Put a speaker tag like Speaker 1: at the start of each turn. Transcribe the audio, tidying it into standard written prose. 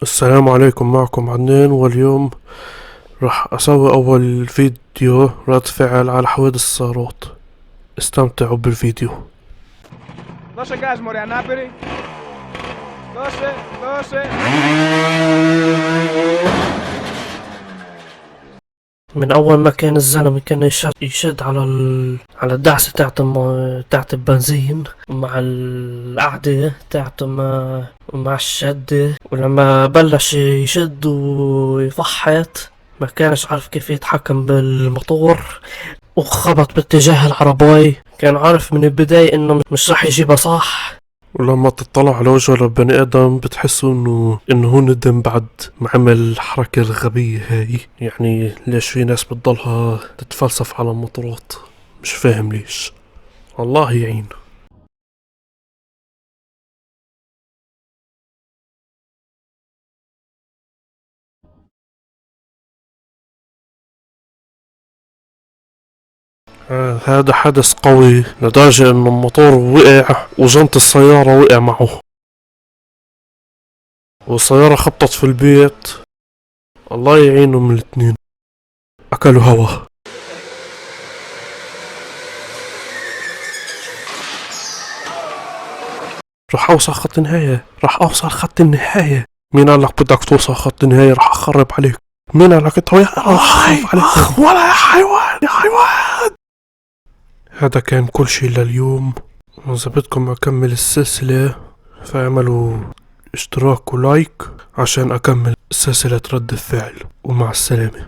Speaker 1: السلام عليكم، معكم عدنان، واليوم راح أسوي أول فيديو رد فعل على حوادث السيارات. استمتعوا بالفيديو.
Speaker 2: 12 gas, Morianapoli. 12, 12.
Speaker 3: من اول ما كان الزلمه كان يشد على الدعسه تاعت البنزين مع القعده تاعته مع الشده، ولما بلش يشد ويفحط ما كانش عارف كيف يتحكم بالموتور وخبط باتجاه العرباي. كان عارف من البداية انه مش راح يجيبها صح.
Speaker 1: ولما تطلع على وجه البني آدم بتحسوا إنه هو ندم بعد ما عمل الحركة الغبية هاي. يعني ليش في ناس بتضلها تتفلسف على المطارات؟ مش فاهم ليش. الله يعين. هذا حدث قوي لدرجة انه الموتور وقع وجنط السيارة وقع معه، والسيارة خبطت في البيت. الله يعينهم من الاثنين، اكلوا هوا. راح اوصل خط النهاية، راح اوصل خط النهاية. مين قال لك بدك توصل خط النهاية؟ راح اخرب عليك. مين قال لك انت خايف عليك؟ ولا يا حيوان يا حيوان. هذا كان كل شي لليوم. إذا بدكم أكمل السلسلة فاعملوا اشتراك ولايك عشان أكمل سلسلة رد الفعل، ومع السلامة.